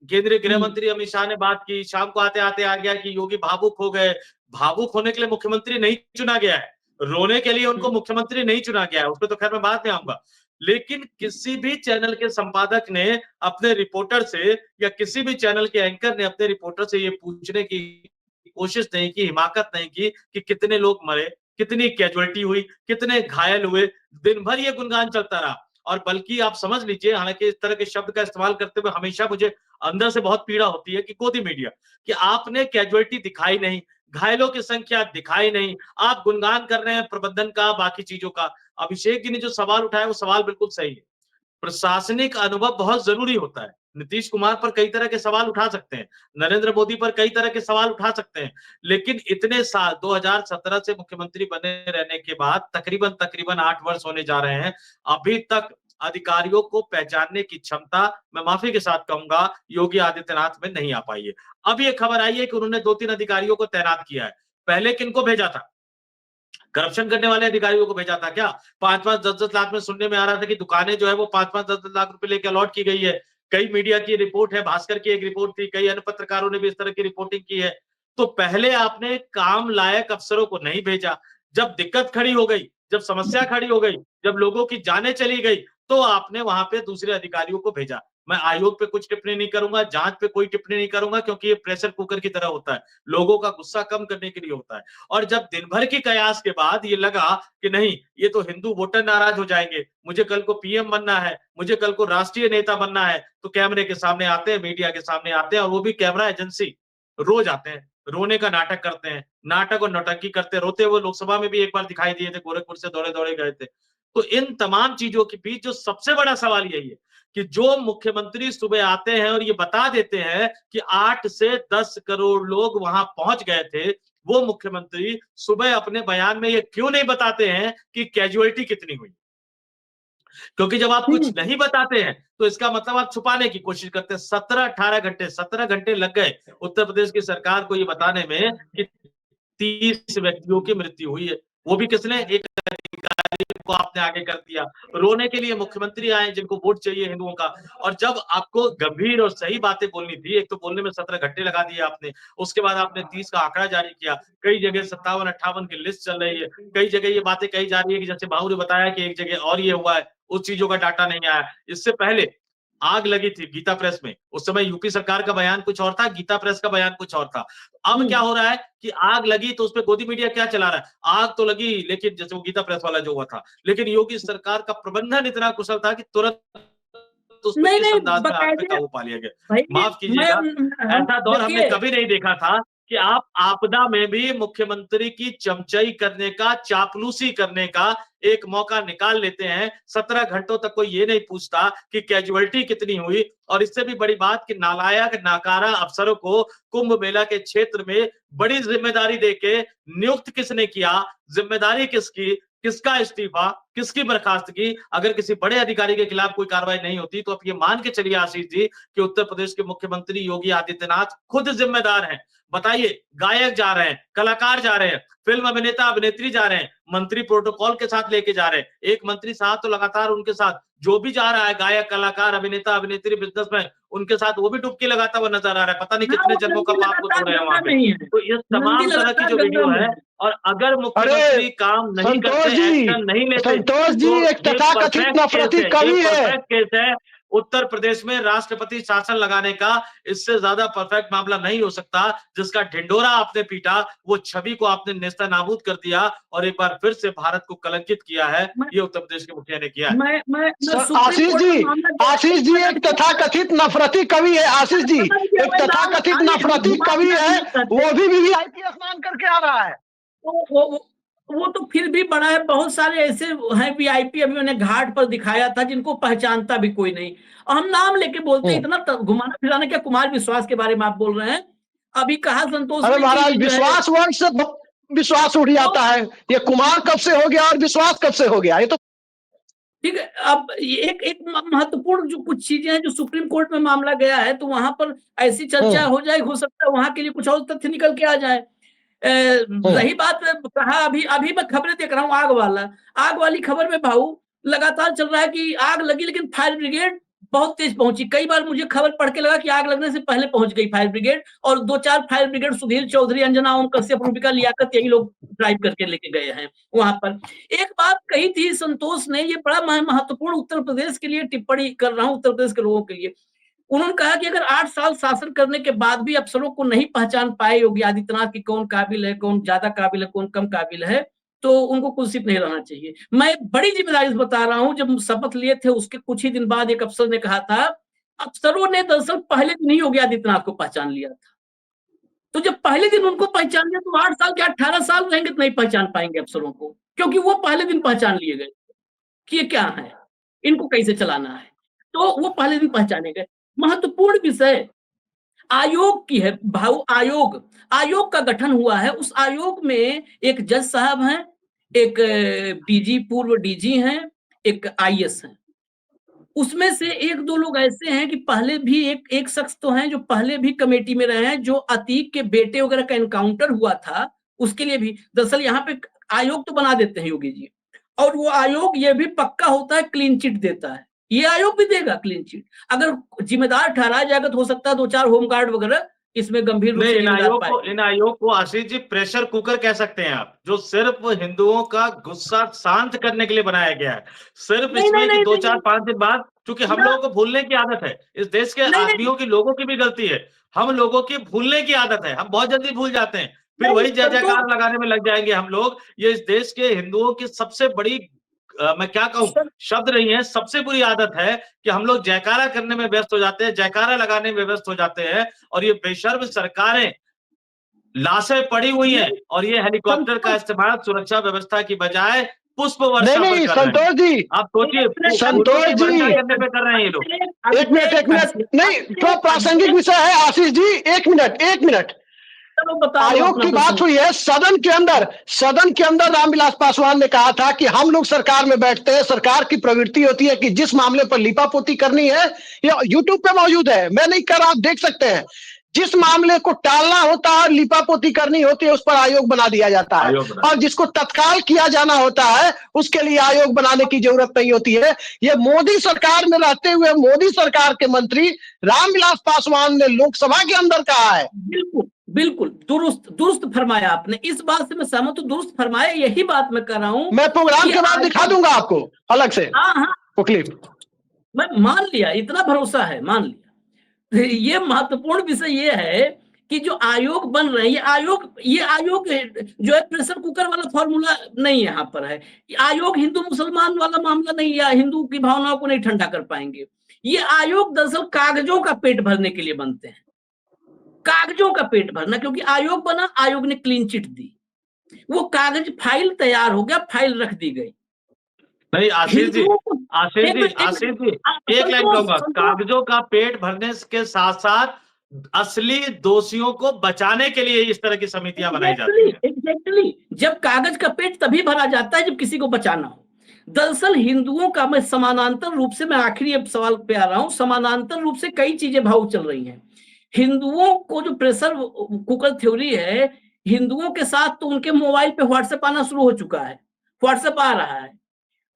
केंद्रीय गृह मंत्री अमित शाह ने बात की, शाम को आते आते आ गया कि योगी भावुक हो गए। भावुक होने के लिए मुख्यमंत्री नहीं चुना गया है, रोने के लिए उनको मुख्यमंत्री नहीं चुना गया है, उस पर तो खैर मैं बाद में आऊंगा। लेकिन किसी भी चैनल के संपादक ने अपने रिपोर्टर से या किसी भी चैनल के एंकर ने अपने रिपोर्टर से ये पूछने की कोशिश नहीं की, हिमाकत नहीं की कि कितने लोग मरे, कितनी कैजुअलिटी हुई, कितने घायल हुए। दिन भर ये गुणगान चलता रहा। और बल्कि आप समझ लीजिए, हालांकि इस तरह के शब्द का इस्तेमाल करते हुए हमेशा मुझे अंदर से बहुत पीड़ा होती है कि गोदी मीडिया, कि आपने कैजुअलिटी दिखाई नहीं, घायलों की संख्या दिखाई नहीं, आप गुणगान कर रहे हैं प्रबंधन का, बाकी चीजों का। अभिषेक जी ने जो सवाल उठाया वो सवाल बिल्कुल सही है। प्रशासनिक अनुभव बहुत जरूरी होता है। नीतीश कुमार पर कई तरह के सवाल उठा सकते हैं, नरेंद्र मोदी पर कई तरह के सवाल उठा सकते हैं, लेकिन इतने साल 2017 से मुख्यमंत्री बने रहने के बाद तकरीबन 8 वर्ष होने जा रहे हैं, अभी तक अधिकारियों को पहचानने की क्षमता, मैं माफी के साथ कहूंगा, योगी आदित्यनाथ में नहीं आ पाई है। अब ये खबर आई है कि उन्होंने 2-3 अधिकारियों को तैनात किया है। पहले किनको भेजा था? करप्शन करने वाले अधिकारियों को भेजा था क्या? 5-5, 10-10 लाख में सुनने में आ रहा था कि दुकानें जो है वो 5-5, 10-10 लाख रुपए लेके अलॉट की गई है। कई मीडिया की रिपोर्ट है, भास्कर की एक रिपोर्ट थी, कई अन्य पत्रकारों ने भी इस तरह की रिपोर्टिंग की है। तो पहले आपने काम लायक अफसरों को नहीं भेजा। जब दिक्कत खड़ी हो गई, जब समस्या खड़ी हो गई, जब लोगों की जानें चली गई, तो आपने वहां पे दूसरे अधिकारियों को भेजा। मैं आयोग पे कुछ टिप्पणी नहीं करूंगा, जांच पे कोई टिप्पणी नहीं करूंगा, क्योंकि ये प्रेशर कुकर की तरह होता है, लोगों का गुस्सा कम करने के लिए होता है। और जब दिन भर की कयास के बाद ये लगा कि नहीं, ये तो हिंदू वोटर नाराज हो जाएंगे, मुझे कल को पीएम बनना है, मुझे कल को राष्ट्रीय नेता बनना है, तो कैमरे के सामने आते हैं, मीडिया के सामने आते हैं, और वो भी कैमरा एजेंसी रोज आते हैं, रोने का नाटक करते हैं, नाटक और नौटंकी करते, रोते हुए लोकसभा में भी एक बार दिखाई दिए थे, गोरखपुर से दौड़े दौड़े गए थे। तो इन तमाम चीजों के बीच जो सबसे बड़ा सवाल यही है कि जो मुख्यमंत्री सुबह आते हैं और ये बता देते हैं कि 8 से 10 करोड़ लोग वहां पहुंच गए थे, वो मुख्यमंत्री सुबह अपने बयान में ये क्यों नहीं बताते हैं कि कैजुअलिटी कितनी हुई? क्योंकि जब आप कुछ नहीं बताते हैं तो इसका मतलब आप छुपाने की कोशिश करते हैं। 17 घंटे लग गए उत्तर प्रदेश की सरकार को ये बताने में कि 30 व्यक्तियों की मृत्यु हुई है। वो भी किसने? एक अधिकारी को आपने आगे कर दिया। रोने के लिए मुख्यमंत्री आए जिनको वोट चाहिए हिंदुओं का। और जब आपको गंभीर और सही बातें बोलनी थी, एक तो बोलने में 17 घंटे लगा दिए आपने, उसके बाद आपने 30 का आंकड़ा जारी किया, कई जगह 57-58 की लिस्ट चल रही है, कई जगह ये बातें कही जा रही है कि जैसे बाबू ने बताया कि एक जगह और ये हुआ है, उस चीजों का डाटा नहीं आया। इससे पहले आग लगी थी गीता प्रेस में, उस समय यूपी सरकार का बयान कुछ और था, गीता प्रेस का बयान कुछ और था। अब क्या हो रहा है कि आग लगी तो उसपे गोदी मीडिया क्या चला रहा है? आग तो लगी, लेकिन जैसे वो गीता प्रेस वाला जो हुआ था, लेकिन योगी सरकार का प्रबंधन इतना कुशल था कि तुरंत उस पे नहीं किस नहीं अंदाज में आग पे बकायदे काबू पा लिया गया। भाई माफ कीजिएगा, ऐसा दौर हमने देखिए कभी नहीं देखा था कि आप आपदा में भी मुख्यमंत्री की चमचाई करने का, चापलूसी करने का एक मौका निकाल लेते हैं। 17 घंटों तक कोई ये नहीं पूछता कि कैजुअलिटी कितनी हुई। और इससे भी बड़ी बात कि नालायक नाकारा अफसरों को कुंभ मेला के क्षेत्र में बड़ी जिम्मेदारी देके नियुक्त किसने किया? जिम्मेदारी किसकी? किसका इस्तीफा? किसकी बर्खास्तगी? अगर किसी बड़े अधिकारी के खिलाफ कोई कार्रवाई नहीं होती तो आप ये मान के चलिए आशीष जी कि उत्तर प्रदेश के मुख्यमंत्री योगी आदित्यनाथ खुद जिम्मेदार हैं। बताइए, गायक जा रहे हैं, कलाकार जा रहे हैं, फिल्म अभिनेता अभिनेत्री जा रहे हैं, मंत्री प्रोटोकॉल के साथ लेके जा रहे हैं। एक मंत्री साहब तो लगातार उनके साथ जो भी जा रहा है, गायक, कलाकार, अभिनेता, अभिनेत्री, बिजनेसमैन, उनके साथ वो भी डुबकी लगाता हुआ नजर आ रहा है। पता नहीं हाँ, कितने वो जन्मों का नंदी पाप को लगातार धो रहे हैं वहां गंगा पे। में ही है, तो ये नंदी तमाम तरह की लगातार जो गंगा वीडियो में है, है। और अगर अरे मुख्यमंत्री काम नहीं संतोष करते, जी, एक्शन नहीं लेते, संतोष जी, तो एक ये तथाकथित परफेक्ट केस नफरती है, ये कवि है। परफेक्ट केस है उत्तर प्रदेश में राष्ट्रपति शासन लगाने का। इससे ज्यादा परफेक्ट मामला नहीं हो सकता। जिसका ढिंडोरा आपने पीटा, वो छवि को आपने नेस्तनाबूद कर दिया और एक बार फिर से भारत को कलंकित किया है। मैं ये उत्तर प्रदेश के मुखिया ने किया है। मैं सुप्रीम आशीष कोर्ट में जी, मामला गया, आशीष जी एक तथाकथित नफरती कवि है। आशीष जी एक तथाकथित नफरती कवि है, वो भी वीवीआईपी स्नान करके आ रहा है। वो तो फिर भी बड़ा है। बहुत सारे ऐसे हैं वीआईपी, अभी मैंने घाट पर दिखाया था, जिनको पहचानता भी कोई नहीं, और हम नाम लेके बोलते हैं। इतना घुमाना फिराना क्या? कुमार विश्वास के बारे में आप बोल रहे हैं। अभी कहा संतोष अरे ने कि महाराज, ये जो है, विश्वास वर्ड से विश्वास उठ जाता है। ये कुमार कब से हो गया और विश्वास कब से हो गया? ये तो ठीक है। अब एक एक महत्वपूर्ण जो कुछ चीजें हैं, जो सुप्रीम कोर्ट में मामला गया है, तो वहां पर ऐसी चर्चा हो जाए, हो सकता है वहां के लिए कुछ और तथ्य निकल के आ जाए। रही बात, कहा अभी अभी मैं खबरें देख रहा हूँ, आग वाली खबर में भाऊ लगातार चल रहा है कि आग लगी, लेकिन फायर ब्रिगेड बहुत तेज पहुंची। कई बार मुझे खबर पढ़ के लगा कि आग लगने से पहले पहुंच गई फायर ब्रिगेड, और 2-4 फायर ब्रिगेड सुधीर चौधरी, अंजना ओम कश्यप, रूबिका लियाकत, यही लोग ड्राइव करके लेके गए हैं वहां पर। एक बात कही थी संतोष ने, ये बड़ा महत्वपूर्ण उत्तर प्रदेश के लिए टिप्पणी कर रहा हूं, उत्तर प्रदेश के लोगों के लिए। उन्होंने कहा कि अगर 8 साल शासन करने के बाद भी अफसरों को नहीं पहचान पाए योगी आदित्यनाथ की कौन काबिल है, कौन ज्यादा काबिल है, कौन कम काबिल है, तो उनको कुर्सी पे नहीं रहना चाहिए। मैं बड़ी जिम्मेदारी से बता रहा हूं, जब शपथ लिए थे उसके कुछ ही दिन बाद एक अफसर ने कहा था, अफसरों ने दरअसल पहले दिन ही योगी आदित्यनाथ को पहचान लिया था। तो जब पहले दिन उनको पहचान लिया तो 8 साल के 18 साल रहेंगे तो नहीं पहचान पाएंगे अफसरों को, क्योंकि वो पहले दिन पहचान लिए गए कि ये क्या है, इनको कैसे चलाना है, तो वो पहले दिन पहचाने गए। महत्वपूर्ण विषय आयोग की है। भाव आयोग का गठन हुआ है। उस आयोग में एक जज साहब हैं, एक डीजी, पूर्व डीजी हैं, एक आईएएस हैं। उसमें से 1-2 लोग ऐसे हैं कि पहले भी एक शख्स तो हैं जो पहले भी कमेटी में रहे हैं, जो अतीक के बेटे वगैरह का एनकाउंटर हुआ था, उसके लिए भी दरअसल यहाँ पे आयोग तो बना देते हैं योगी जी, और वो आयोग ये भी पक्का होता है, क्लीन चिट देता है। ये आयोग भी देगा क्लीन चिट। अगर जिम्मेदार ठहराया जाएगा तो हो सकता है 2-4 होमगार्ड वगैरह इसमें गंभीर रूप से जिम्मेदार पाए। इन आयोग को आशीष जी प्रेशर कुकर कह सकते हैं आप, जो सिर्फ हिंदुओं का गुस्सा शांत करने के लिए बनाया गया है। सिर्फ इसमें कि 2-4-5 दिन बाद, क्योंकि हम लोगों को भूलने की आदत है, इस देश के आदमियों की, लोगों की भी गलती है, हम लोगों की भूलने की आदत है, हम बहुत जल्दी भूल जाते हैं, फिर वही जय जयकार लगाने में लग जाएंगे हम लोग। ये इस देश के हिंदुओं की सबसे बड़ी मैं क्या कहूं शब्द नहीं है, सबसे बुरी आदत है कि हम लोग जयकारा करने में व्यस्त हो जाते हैं, जयकारा लगाने में व्यस्त हो जाते हैं, और ये बेशर्म सरकारें लाशें पड़ी हुई हैं, और ये हेलीकॉप्टर का इस्तेमाल सुरक्षा व्यवस्था की बजाय पुष्प वर्षा पर कर रहे हैं। संतोष जी, आप सोचिए, संतोष जी, करने पे कर रहे हैं ये लोग। एक मिनट नहीं, तो प्रासंगिक विषय है आशीष जी, एक मिनट। आयोग की बात हुई है सदन के अंदर रामविलास पासवान ने कहा था कि हम लोग सरकार में बैठते हैं, सरकार की प्रवृत्ति होती है कि जिस मामले पर लीपापोती करनी है, ये यूट्यूब पे मौजूद है, मैं नहीं कर रहा, आप देख सकते हैं, जिस मामले को टालना होता है, लीपापोती करनी होती है, उस पर आयोग बना दिया जाता है, और जिसको तत्काल किया जाना होता है उसके लिए आयोग बनाने की जरूरत नहीं होती है। ये मोदी सरकार में रहते हुए मोदी सरकार के मंत्री रामविलास पासवान ने लोकसभा के अंदर कहा है। बिल्कुल दुरुस्त फरमाया आपने, इस बात से मैं सहमत हूं, दुरुस्त फरमाया, यही बात मैं कर रहा हूं। मैं प्रोग्राम के बाद दिखा दूंगा आपको अलग से वो क्लिप। मैं मान लिया, इतना भरोसा है, मान लिया। ये महत्वपूर्ण विषय ये है कि जो आयोग बन रहे हैं, ये आयोग जो है प्रेशर कुकर वाला फॉर्मूला नहीं यहाँ पर है। आयोग हिंदू मुसलमान वाला मामला नहीं, या हिंदू की भावनाओं को नहीं ठंडा कर पाएंगे। ये आयोग दरअसल कागजों का पेट भरने के लिए बनते हैं, कागजों का पेट भरना, क्योंकि आयोग बना, आयोग ने क्लीन चिट दी, वो कागज फाइल तैयार हो गया, फाइल रख दी गई। नहीं आशीष जी, एक लाइन कहूंगा, कागजों का पेट भरने के साथ साथ असली दोषियों को बचाने के लिए इस तरह की समितियां बनाई जाती हैं। एग्जैक्टली, जब कागज का पेट तभी भरा जाता है जब किसी को बचाना हो। दरअसल हिंदुओं का, मैं समानांतर रूप से, मैं आखिरी सवाल पे आ रहा हूं, समानांतर रूप से कई चीजें भाव चल रही हैं। हिंदुओं को जो प्रेशर कुकर थ्योरी है, हिंदुओं के साथ तो उनके मोबाइल पे व्हाट्सएप आना शुरू हो चुका है, व्हाट्सएप आ रहा है।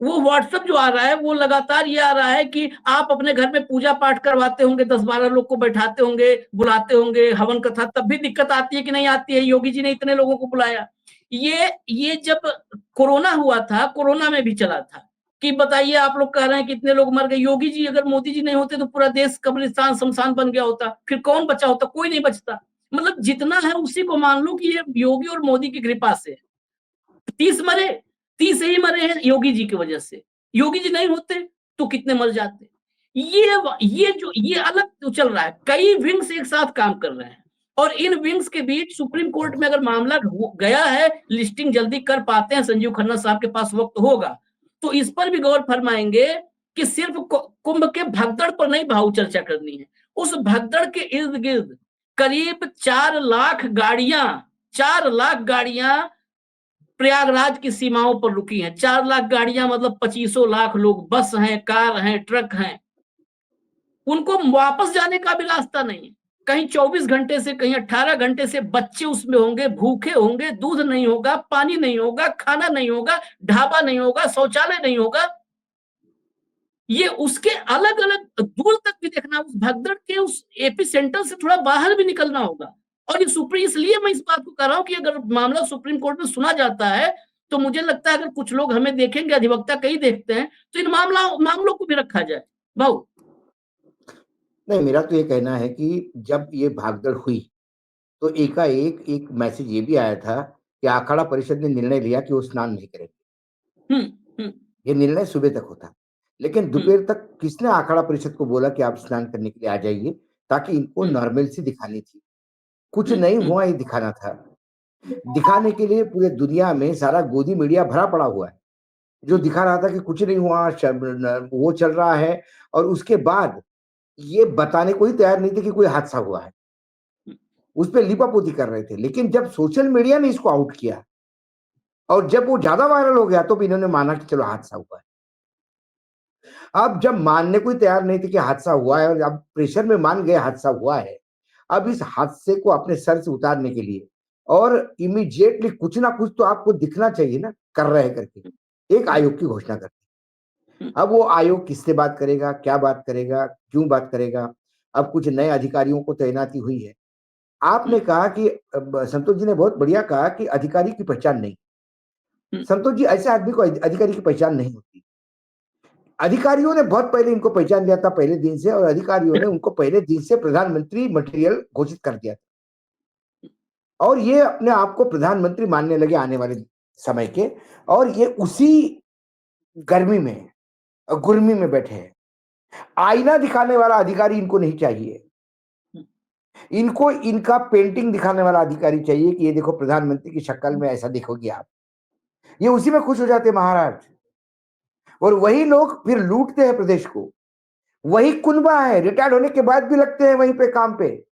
वो व्हाट्सएप जो आ रहा है वो लगातार ये आ रहा है कि आप अपने घर में पूजा पाठ करवाते होंगे, 10-12 लोग को बैठाते होंगे, बुलाते होंगे, हवन कथा, तब भी दिक्कत आती है कि नहीं आती है, योगी जी ने इतने लोगों को बुलाया। ये जब कोरोना हुआ था, कोरोना में भी चला था कि बताइए, आप लोग कह रहे हैं कि इतने लोग मर गए, योगी जी, अगर मोदी जी नहीं होते तो पूरा देश कब्रिस्तान शमशान बन गया होता, फिर कौन बचा होता? कोई नहीं बचता। मतलब जितना है उसी को मान लो कि ये योगी और मोदी की कृपा से 30 ही मरे हैं योगी जी की वजह से। योगी जी नहीं होते तो कितने मर जाते। ये अलग तो चल रहा है, कई विंग्स एक साथ काम कर रहे हैं, और इन विंग्स के बीच सुप्रीम कोर्ट में अगर मामला गया है, लिस्टिंग जल्दी कर पाते हैं, संजीव खन्ना साहब के पास वक्त होगा तो इस पर भी गौर फरमाएंगे कि सिर्फ कुंभ के भगदड़ पर नहीं भाव चर्चा करनी है, उस भगदड़ के इर्द गिर्द करीब 4 लाख गाड़ियां प्रयागराज की सीमाओं पर रुकी हैं। 4 लाख गाड़ियां मतलब 25 लाख लोग, बस हैं, कार हैं, ट्रक हैं, उनको वापस जाने का भी रास्ता नहीं है। कहीं 24 घंटे से, कहीं 18 घंटे से बच्चे उसमें होंगे, भूखे होंगे, दूध नहीं होगा, पानी नहीं होगा, खाना नहीं होगा, ढाबा नहीं होगा, शौचालय नहीं होगा। ये उसके अलग अलग दूर तक भी देखना, उस भगदड़ के उस एपी सेंटर से थोड़ा बाहर भी निकलना होगा। और ये सुप्रीम, इसलिए मैं इस बात को कर रहा हूं कि अगर मामला सुप्रीम कोर्ट में सुना जाता है तो मुझे लगता है अगर कुछ लोग हमें देखेंगे, अधिवक्ता कई देखते हैं, तो इन मामलों को भी रखा जाए। भाऊ नहीं, मेरा तो ये कहना है कि जब ये भागदड़ हुई तो एकाएक एक मैसेज ये भी आया था कि अखाड़ा परिषद ने निर्णय लिया कि वो स्नान नहीं करेंगे। हम्म ये निर्णय सुबह तक होता, लेकिन दोपहर तक किसने अखाड़ा परिषद को बोला कि आप स्नान करने के लिए आ जाइए, ताकि इनको नॉर्मलसी दिखानी थी। कुछ नहीं हुआ, ये दिखाना था। दिखाने के लिए पूरे दुनिया में सारा गोदी मीडिया भरा पड़ा हुआ है, जो दिखा रहा था कि कुछ नहीं हुआ, वो चल रहा है, और उसके बाद ये बताने को ही तैयार नहीं थे कि कोई हादसा हुआ है। उस पे लिपापोती कर रहे थे। लेकिन जब सोशल मीडिया ने इसको आउट किया और जब वो ज्यादा वायरल हो गया, तो भी इन्होंने माना कि चलो हादसा हुआ है। अब जब मानने को ही तैयार नहीं थे कि हादसा हुआ है, और अब प्रेशर में मान गए हादसा हुआ है, अब इस हादसे को अपने सर से उतारने के लिए और इमीडिएटली कुछ ना कुछ तो आपको दिखना चाहिए ना, कर रहे करके एक आयोग की घोषणा करते। अब वो आयोग किससे बात करेगा, क्या बात करेगा, क्यों बात करेगा? अब कुछ नए अधिकारियों को तैनाती हुई है। आपने कहा कि संतोष जी ने बहुत बढ़िया कहा कि अधिकारी की पहचान नहीं। संतोष जी, ऐसे आदमी को अधिकारी की पहचान नहीं होती। अधिकारियों ने बहुत पहले इनको पहचान लिया था, पहले दिन से, और अधिकारियों ने उनको पहले दिन से प्रधानमंत्री मटेरियल घोषित कर दिया था, और ये अपने आप को प्रधानमंत्री मानने लगे आने वाले समय के। और ये उसी गर्मी में और गुर्मी में बैठे हैं। आईना दिखाने वाला अधिकारी इनको नहीं चाहिए। इनको इनका पेंटिंग दिखाने वाला अधिकारी चाहिए कि ये देखो प्रधानमंत्री की शक्ल में ऐसा देखोगे आप। ये उसी में खुश हो जाते महाराज। और वही लोग फिर लूटते हैं प्रदेश को। वही कुनबा है, रिटायर्ड होने के बाद भी लगते हैं वहीं पे काम पे,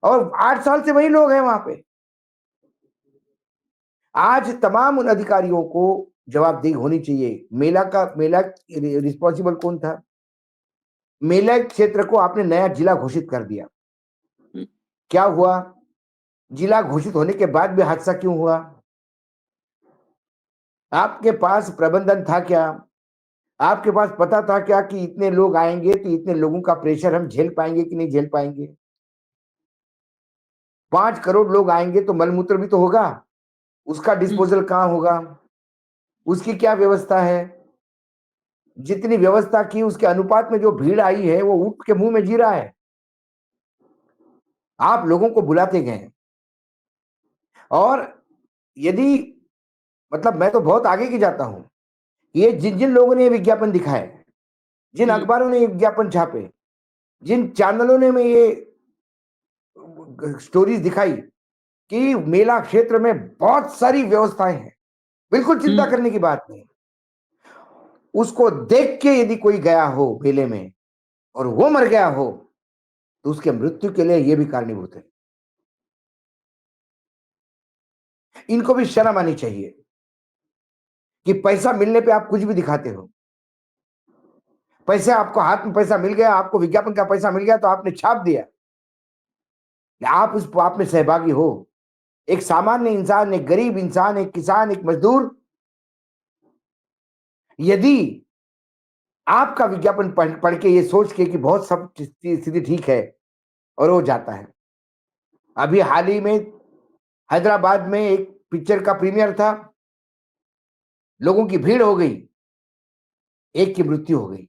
और 8 साल से वही लोग हैं वहां पे। आज तमाम उन अधिकारियों को जवाबदेही होनी चाहिए। मेला रिस्पॉन्सिबल कौन था? मेला क्षेत्र को आपने नया जिला घोषित कर दिया, क्या हुआ? जिला घोषित होने के बाद भी हादसा क्यों हुआ? आपके पास प्रबंधन था क्या? आपके पास पता था क्या कि इतने लोग आएंगे तो इतने लोगों का प्रेशर हम झेल पाएंगे कि नहीं झेल पाएंगे? 5 करोड़ लोग आएंगे तो मलमूत्र भी तो होगा, उसका डिस्पोजल कहाँ होगा? उसकी क्या व्यवस्था है? जितनी व्यवस्था की उसके अनुपात में जो भीड़ आई है वो ऊंट के मुंह में जी रहा है। आप लोगों को बुलाते गए, और यदि मतलब मैं तो बहुत आगे की जाता हूं, ये जिन जिन लोगों ने ये विज्ञापन दिखाए, जिन अखबारों ने ये विज्ञापन छापे, जिन चैनलों ने में ये स्टोरीज दिखाई कि मेला क्षेत्र में बहुत सारी व्यवस्थाएं हैं, बिल्कुल चिंता करने की बात नहीं, उसको देख के यदि कोई गया हो मेले में और वो मर गया हो, तो उसके मृत्यु के लिए ये भी कारणीभूत है। इनको भी शर्म आनी चाहिए कि पैसा मिलने पे आप कुछ भी दिखाते हो। पैसे आपको हाथ में पैसा मिल गया, आपको विज्ञापन का पैसा मिल गया, तो आपने छाप दिया कि आप उस पाप में सहभागी हो। एक सामान्य इंसान, एक गरीब इंसान, एक किसान, एक मजदूर, यदि आपका विज्ञापन पढ़ के ये सोच के कि बहुत सब स्थिति ठीक है, और वो जाता है। अभी हाल ही में हैदराबाद में एक पिक्चर का प्रीमियर था, लोगों की भीड़ हो गई, एक की मृत्यु हो गई,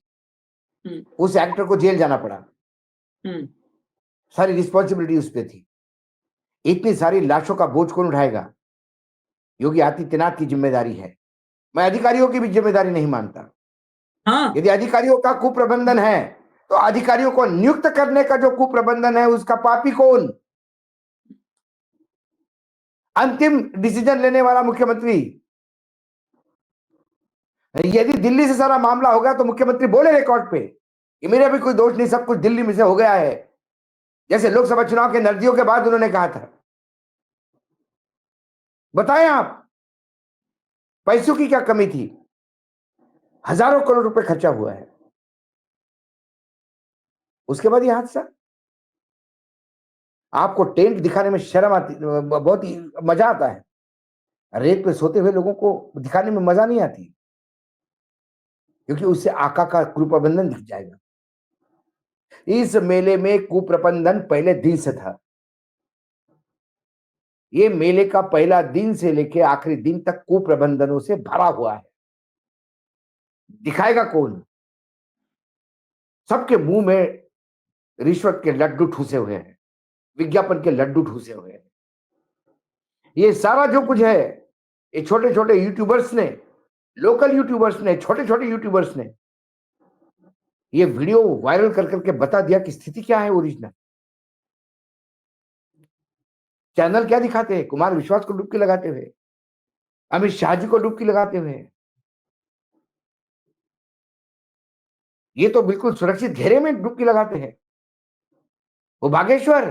उस एक्टर को जेल जाना पड़ा। सारी रिस्पॉन्सिबिलिटी उस पर थी। इतनी सारी लाशों का बोझ कौन उठाएगा? योगी आदित्यनाथ की जिम्मेदारी है। मैं अधिकारियों की भी जिम्मेदारी नहीं मानता। हाँ, यदि अधिकारियों का कुप्रबंधन है, तो अधिकारियों को नियुक्त करने का जो कुप्रबंधन है, उसका पापी कौन? अंतिम डिसीजन लेने वाला मुख्यमंत्री। यदि दिल्ली से सारा मामला होगा तो मुख्यमंत्री बोले रिकॉर्ड पे कि मेरा भी कोई दोष नहीं, सब कुछ दिल्ली में से हो गया है, जैसे लोकसभा चुनाव के नजदीकों के बाद उन्होंने कहा था। बताएं आप, पैसों की क्या कमी थी? हजारों करोड़ रुपए खर्चा हुआ है, उसके बाद यह हादसा। आपको टेंट दिखाने में शर्म आती, बहुत ही मजा आता है। रेत पे सोते हुए लोगों को दिखाने में मजा नहीं आती। क्योंकि उससे आका का कुप्रबंधन दिख जाएगा। इस मेले में कुप्रबंधन पहले दिन से था। ये मेले का पहला दिन से लेके आखिरी दिन तक कुप्रबंधनों से भरा हुआ है। दिखाएगा कौन? सबके मुंह में रिश्वत के लड्डू ठूसे हुए हैं, विज्ञापन के लड्डू ठूसे हुए हैं। ये सारा जो कुछ है, ये छोटे छोटे यूट्यूबर्स ने, लोकल यूट्यूबर्स ने, छोटे छोटे यूट्यूबर्स ने ये वीडियो वायरल कर करके बता दिया कि स्थिति क्या है ओरिजिनल। चैनल क्या दिखाते हैं? कुमार विश्वास को डुबकी लगाते हुए, अमित शाह जी को डुबकी लगाते हुए। ये तो बिल्कुल सुरक्षित घेरे में डुबकी लगाते हैं। वो बागेश्वर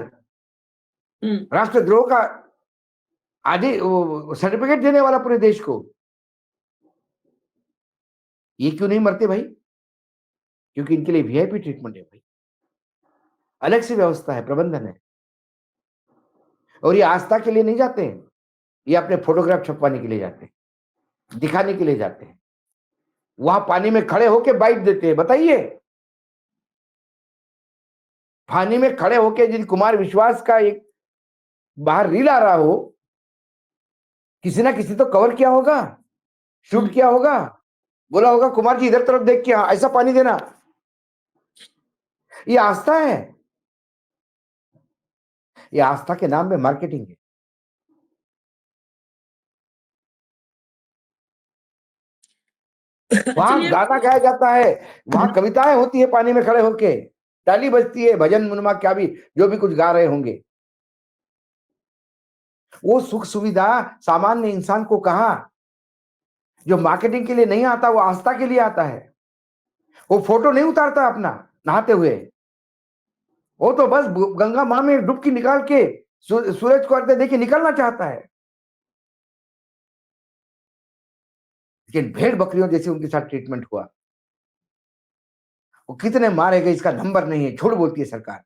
राष्ट्रद्रोह का आदि सर्टिफिकेट देने वाला पूरे देश को, ये क्यों नहीं मरते भाई? क्योंकि इनके लिए वीआईपी ट्रीटमेंट है भाई, अलग से व्यवस्था है, प्रबंधन है। और ये आस्था के लिए नहीं जाते हैं, ये अपने फोटोग्राफ छपवाने के लिए जाते हैं, दिखाने के लिए जाते हैं। वहां पानी में खड़े होके बाइट देते हैं। बताइए, पानी में खड़े होके यदि कुमार विश्वास का एक बाहर रील आ रहा हो, किसी ना किसी तो कवर किया होगा, शूट किया होगा, बोला होगा कुमार जी इधर तरफ देख के ऐसा पानी देना। ये आस्था है, ये आस्था के नाम में मार्केटिंग है। वहां गाना गाया जाता है, वहां कविताएं होती है, पानी में खड़े होके ताली बजती है, भजन मुनमा क्या भी जो भी कुछ गा रहे होंगे। वो सुख सुविधा सामान्य इंसान को कहा, जो मार्केटिंग के लिए नहीं आता, वो आस्था के लिए आता है। वो फोटो नहीं उतारता अपना नहाते हुए, वो तो बस गंगा मां में डुबकी निकाल के सूरज को अर्घ्य देके निकलना चाहता है। लेकिन भेड़ बकरियों जैसे उनके साथ ट्रीटमेंट हुआ। वो कितने मारे गए इसका नंबर नहीं है, झूठ बोलती है सरकार।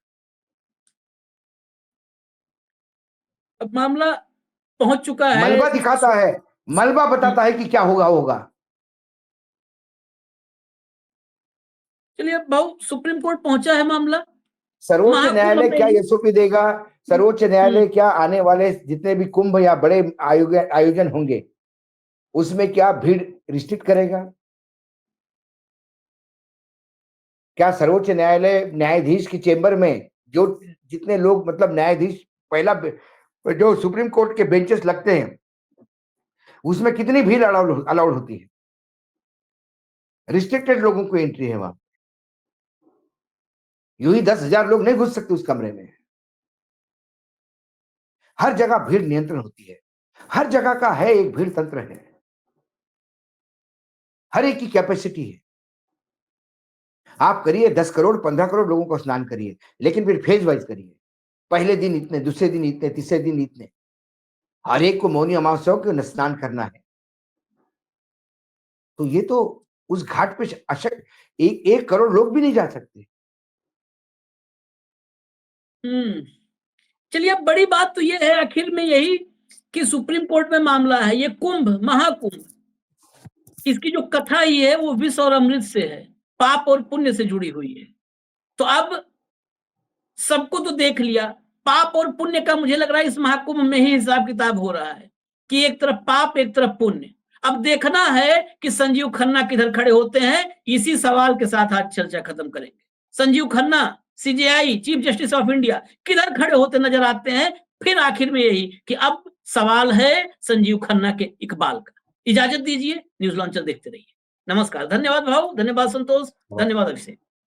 अब मामला पहुंच चुका है, मलबा दिखाता है, मलबा बताता है कि क्या होगा होगा। चलिए अब भाऊ सुप्रीम कोर्ट पहुंचा है मामला। सर्वोच्च न्यायालय क्या एसओपी देगा? सर्वोच्च न्यायालय क्या आने वाले जितने भी कुंभ या बड़े आयोजन होंगे उसमें क्या भीड़ रिस्ट्रिक्ट करेगा? क्या सर्वोच्च न्यायालय न्यायाधीश की चेंबर में जो जितने लोग, मतलब न्यायाधीश पहला जो सुप्रीम कोर्ट के बेंचेस लगते हैं उसमें कितनी भीड़ अलाउड होती है? रिस्ट्रिक्टेड लोगों को एंट्री है वहां। यूं ही 10,000 लोग नहीं घुस सकते उस कमरे में। हर जगह भीड़ नियंत्रण होती है, हर जगह का है एक भीड़ तंत्र है, हर एक की कैपेसिटी है। आप करिए 10 करोड़ 15 करोड़ लोगों को स्नान करिए, लेकिन फिर फेज वाइज करिए। पहले दिन इतने, दूसरे दिन इतने, तीसरे दिन इतने। हर एक को मौनी अमावस्या को स्नान करना है। तो ये तो उस घाट पे एक करोड़ लोग भी नहीं जा सकते। चलिए अब बड़ी बात तो ये है आखिर में यही कि सुप्रीम कोर्ट में मामला है, ये कुंभ, महाकुंभ, इसकी जो कथा ही है वो विष और अमृत से है, पाप और पुण्य से जुड़ी हुई है। तो अब सबको तो देख लिया, पाप और पुण्य का मुझे लग रहा है इस महाकुंभ में ही हिसाब किताब हो रहा है कि एक तरफ पाप एक तरफ पुण्य। अब देखना है कि संजीव खन्ना किधर खड़े होते हैं। इसी सवाल के साथ आज चर्चा खत्म करेंगे। Sanjeev Khanna CJI chief justice of India किधर खड़े होते नजर आते हैं। फिर आखिर में यही कि अब सवाल है संजीव खन्ना के इकबाल का। इजाजत दीजिए, न्यूज लॉन्चर देखते रहिए। नमस्कार, धन्यवाद भाव, धन्यवाद संतोष, धन्यवाद अभिषेक।